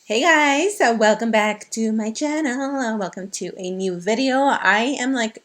Hey guys, welcome back to my channel. Welcome to a new video. I am like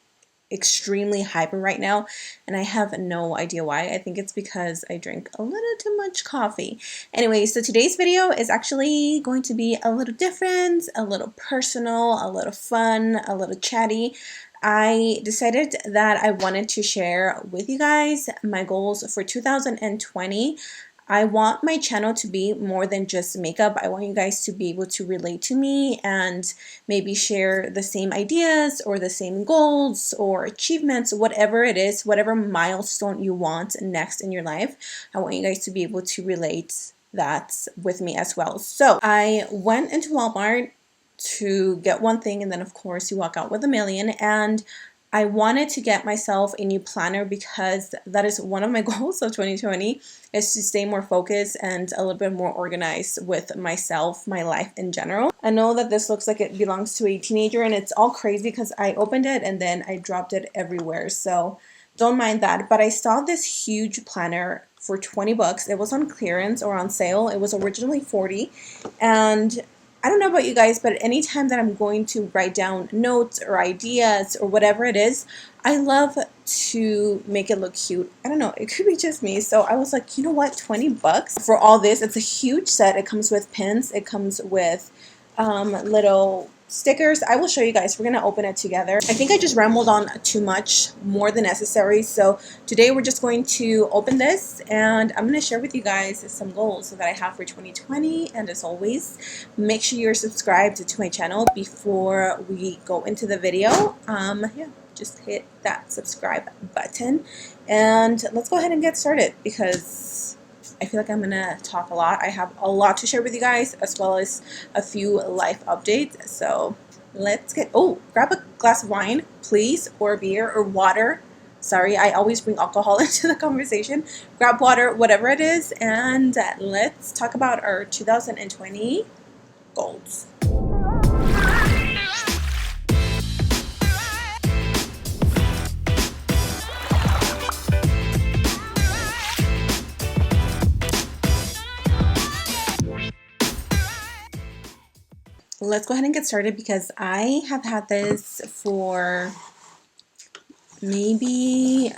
extremely hyper right now and I have no idea why. I think it's because I drink a little too much coffee. Anyway, so today's video is actually going to be a little different, a little personal, a little fun, a little chatty. I decided that I wanted to share with you guys my goals for 2020. I want my channel to be more than just makeup. I want you guys to be able to relate to me and maybe share the same ideas or the same goals or achievements, whatever it is, whatever milestone you want next in your life. I want you guys to be able to relate that with me as well. So I went into Walmart to get one thing, and then of course you walk out with a million, and I wanted to get myself a new planner because that is one of my goals of 2020 is to stay more focused and a little bit more organized with myself, my life in general. I know that this looks like it belongs to a teenager and it's all crazy because I opened it and then I dropped it everywhere. So don't mind that. But I saw this huge planner for 20 bucks. It was on clearance or on sale. It was originally 40, and I don't know about you guys, but anytime that I'm going to write down notes or ideas or whatever it is, I love to make it look cute. I don't know, it could be just me. So I was like, you know what, 20 bucks for all this. It's a huge set. It comes with pins. It comes with little stickers. I will show you guys. We're going to open it together. I think I just rambled on too much, more than necessary. So today we're just going to open this and I'm going to share with you guys some goals that I have for 2020. And as always, make sure you're subscribed to my channel before we go into the video. Yeah, just hit that subscribe button and let's go ahead and get started because I feel like I'm gonna talk a lot. I have a lot to share with you guys as well as a few life updates. So let's get, grab a glass of wine, please, or beer or water. Sorry, I always bring alcohol into the conversation. Grab water, whatever it is, and let's talk about our 2020 goals. Let's go ahead and get started because I have had this for maybe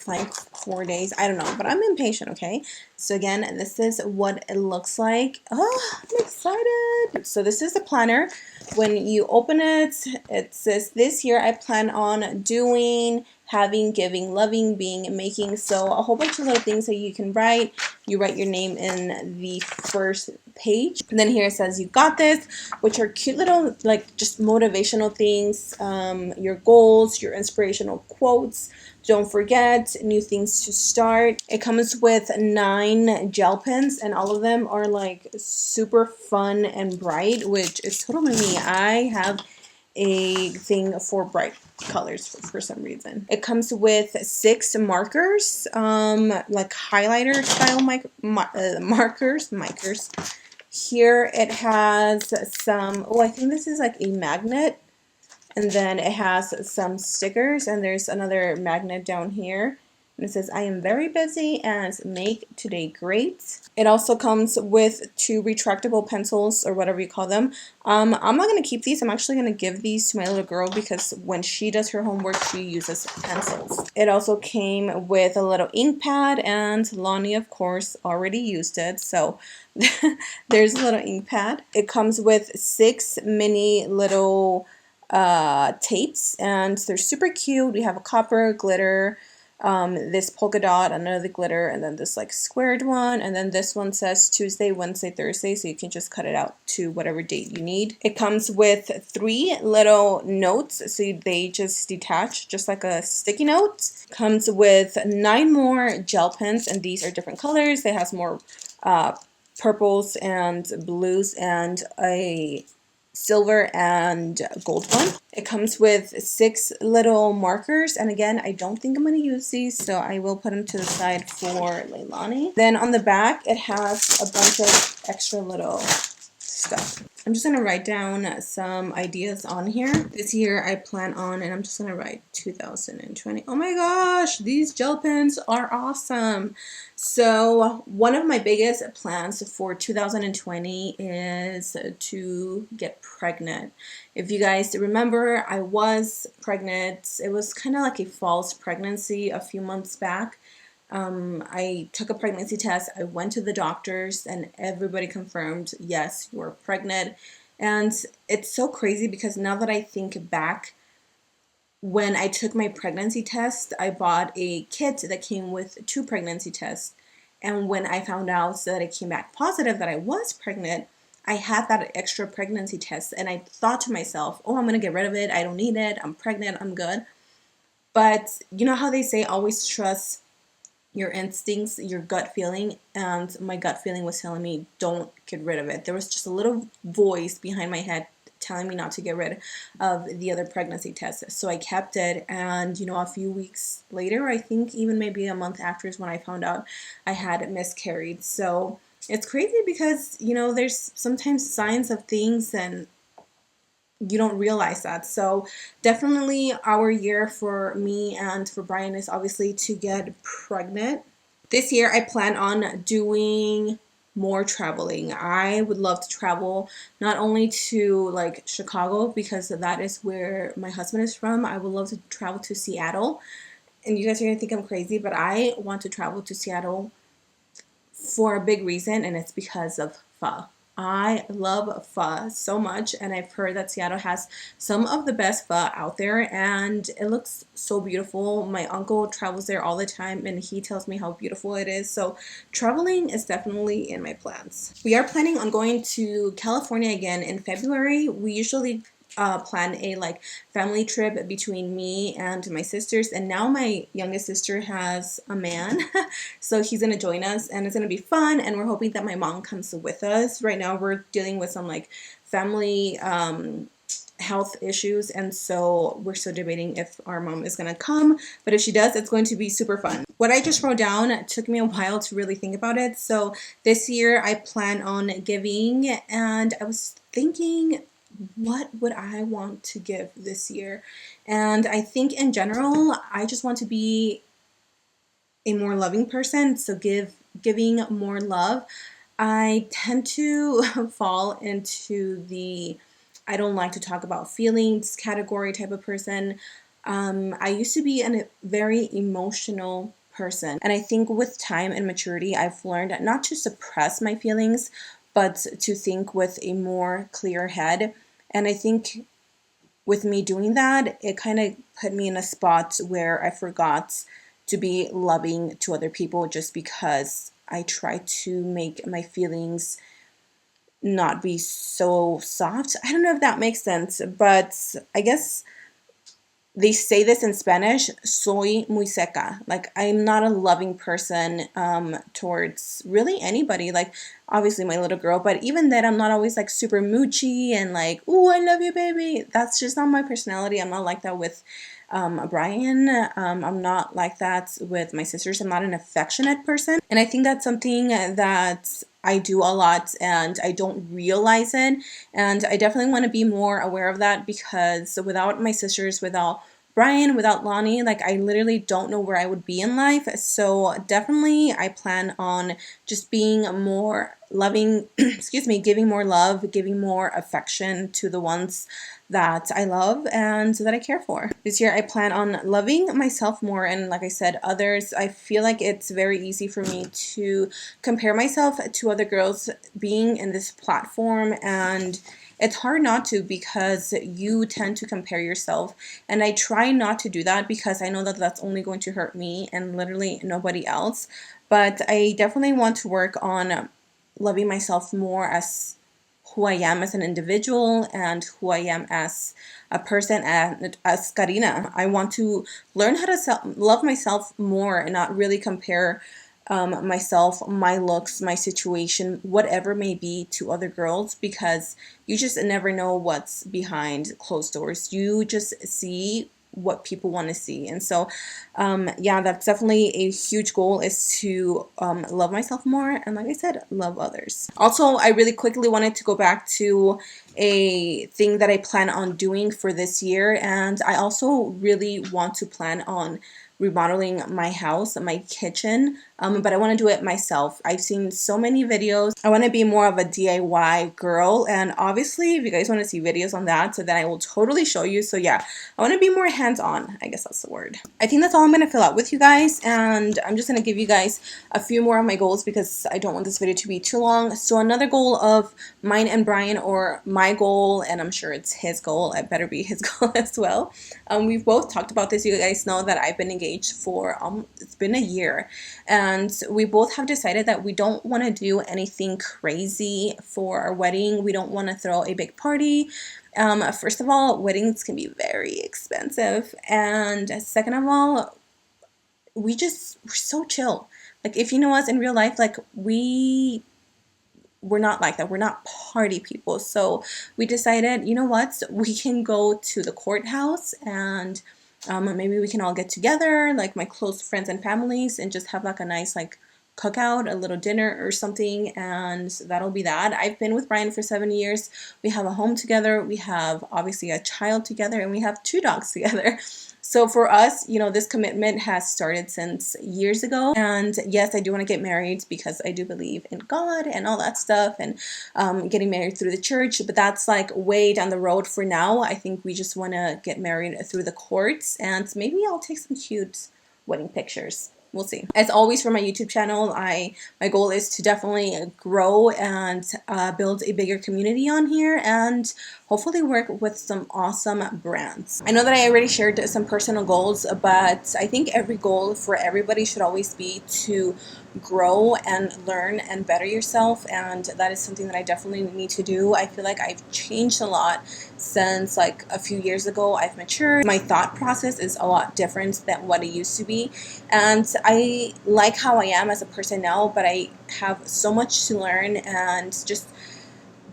like 4 days. I don't know, but I'm impatient, okay? So again, this is what it looks like. Oh, I'm excited. So this is the planner. When you open it, it says this year I plan on doing, having, giving, loving, being, making. So a whole bunch of little things that you can write. You write your name in the first page, and then here it says you got this, which are cute little like just motivational things, your goals, your inspirational quotes, don't forget, new things to start. It comes with 9 gel pens and all of them are like super fun and bright, which is totally me. I have a thing for bright colors for some reason. It comes with 6 markers, like highlighter style markers. Here it has some, I think this is like a magnet, and then it has some stickers, and there's another magnet down here. And it says, I am very busy and make today great. It also comes with 2 retractable pencils or whatever you call them. I'm not going to keep these. I'm actually going to give these to my little girl because when she does her homework, she uses pencils. It also came with a little ink pad, and Lonnie, of course, already used it. So there's a little ink pad. It comes with 6 mini little tapes, and they're super cute. We have a copper, glitter, this polka dot, another glitter, and then this like squared one, and then this one says Tuesday, Wednesday, Thursday, so you can just cut it out to whatever date you need. It comes with 3 little notes, so they just detach just like a sticky note. Comes with 9 more gel pens, and these are different colors. It has more purples and blues and a silver and gold one. It comes with 6 little markers, and again, I don't think I'm going to use these, so I will put them to the side for Leilani. Then on the back, it has a bunch of extra little I'm just going to write down some ideas on here. This year I plan on, and I'm just going to write 2020. Oh my gosh, these gel pens are awesome. So one of my biggest plans for 2020 is to get pregnant. If you guys remember, I was pregnant. It was kind of like a false pregnancy a few months back. I took a pregnancy test. I went to the doctors and everybody confirmed, yes, you're pregnant. And it's so crazy because now that I think back, when I took my pregnancy test, I bought a kit that came with 2 pregnancy tests. And when I found out that it came back positive that I was pregnant, I had that extra pregnancy test and I thought to myself, oh, I'm going to get rid of it. I don't need it. I'm pregnant. I'm good. But you know how they say always trust your instincts, your gut feeling, and my gut feeling was telling me don't get rid of it. There was just a little voice behind my head telling me not to get rid of the other pregnancy test. So I kept it, and you know, a few weeks later, I think even maybe a month after is when I found out I had miscarried. So it's crazy because, you know, there's sometimes signs of things and you don't realize that. So definitely our year for me and for Brian is obviously to get pregnant. This year I plan on doing more traveling. I would love to travel not only to like Chicago because that is where my husband is from. I would love to travel to Seattle. And you guys are gonna think I'm crazy, but I want to travel to Seattle for a big reason, and it's because of pho. I love pho so much, and I've heard that Seattle has some of the best pho out there, and it looks so beautiful. My uncle travels there all the time, and he tells me how beautiful it is. So traveling is definitely in my plans. We are planning on going to California again in February. We usually plan a like family trip between me and my sisters, and now my youngest sister has a man so he's gonna join us and it's gonna be fun, and we're hoping that my mom comes with us. Right now we're dealing with some like family health issues, and so we're still debating if our mom is gonna come, but if she does, it's going to be super fun. What I just wrote down, it took me a while to really think about it. So this year I plan on giving, and I was thinking, what would I want to give this year? And I think in general, I just want to be a more loving person. So giving more love. I tend to fall into the I don't like to talk about feelings category type of person. I used to be a very emotional person. And I think with time and maturity, I've learned not to suppress my feelings, but to think with a more clear head. And I think with me doing that, it kind of put me in a spot where I forgot to be loving to other people just because I try to make my feelings not be so soft. I don't know if that makes sense, but I guess they say this in Spanish, soy muy seca. Like, I'm not a loving person towards really anybody. Like, obviously my little girl, but even then, I'm not always like super moochy and like, ooh, I love you, baby. That's just not my personality. I'm not like that with Brian. I'm not like that with my sisters. I'm not an affectionate person. And I think that's something that I do a lot and I don't realize it. And I definitely want to be more aware of that because without my sisters, without Brian, without Lonnie, like I literally don't know where I would be in life. So definitely I plan on just being more loving, excuse me, giving more love, giving more affection to the ones that I love and that I care for. This year I plan on loving myself more, and like I said, others. I feel like it's very easy for me to compare myself to other girls being in this platform, and it's hard not to because you tend to compare yourself, and I try not to do that because I know that that's only going to hurt me and literally nobody else. But I definitely want to work on loving myself more as who I am as an individual and who I am as a person and as Karina. I want to learn how to love myself more and not really compare myself, my looks, my situation, whatever may be to other girls, because you just never know what's behind closed doors. You just see what people want to see. And so yeah, that's definitely a huge goal, is to love myself more, and like I said, love others. Also, I really quickly wanted to go back to a thing that I plan on doing for this year, and I also really want to plan on remodeling my house, my kitchen, but I want to do it myself. I've seen so many videos. I want to be more of a DIY girl, and obviously if you guys want to see videos on that, so then I will totally show you. So yeah, I want to be more hands-on, I guess that's the word. I think that's all I'm going to fill out with you guys, and I'm just going to give you guys a few more of my goals because I don't want this video to be too long. So another goal of mine and Brian, or my goal, and I'm sure it's his goal, it better be his goal as well. We've both talked about this. You guys know that I've been engaged for it's been a year, and we both have decided that we don't want to do anything crazy for our wedding. We don't want to throw a big party. First of all, weddings can be very expensive, and second of all, we're so chill. Like, if you know us in real life, like we're not like that. We're not party people. So we decided, you know what, we can go to the courthouse, and maybe we can all get together, like my close friends and families, and just have like a nice like cookout, a little dinner or something, and that'll be that. I've been with Brian for 7 years. We have a home together. We have obviously a child together, and we have 2 dogs together. So for us, you know, this commitment has started since years ago. And yes, I do want to get married because I do believe in God and all that stuff, and getting married through the church. But that's like way down the road for now. I think we just want to get married through the courts, and maybe I'll take some cute wedding pictures. We'll see. As always, for my YouTube channel, my goal is to definitely grow and build a bigger community on here, and hopefully work with some awesome brands. I know that I already shared some personal goals, but I think every goal for everybody should always be to grow and learn and better yourself, and that is something that I definitely need to do. I feel like I've changed a lot since like a few years ago. I've matured. My thought process is a lot different than what it used to be, and I like how I am as a person now, but I have so much to learn and just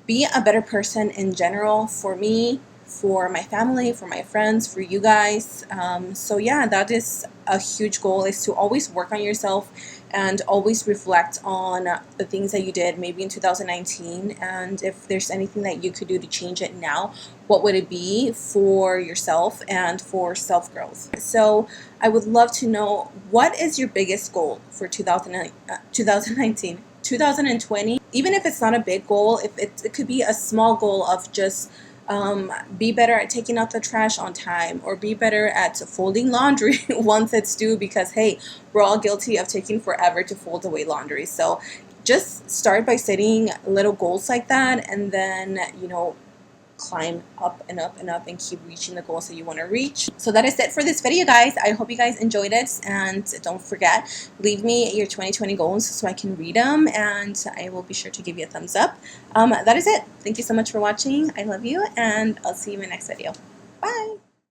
be a better person in general, for me, for my family, for my friends, for you guys. So yeah, that is a huge goal, is to always work on yourself and always reflect on the things that you did maybe in 2019, and if there's anything that you could do to change it now, what would it be for yourself and for self-growth. So I would love to know, what is your biggest goal for 2019, 2020? Even if it's not a big goal, if it could be a small goal of just be better at taking out the trash on time, or be better at folding laundry once it's due, because hey, we're all guilty of taking forever to fold away laundry. So just start by setting little goals like that, and then, you know, climb up and up and up and keep reaching the goals that you want to reach. So that is it for this video, guys. I hope you guys enjoyed it, and don't forget, leave me your 2020 goals so I can read them, and I will be sure to give you a thumbs up. That is it. Thank you so much for watching. I love you, and I'll see you in my next video. Bye.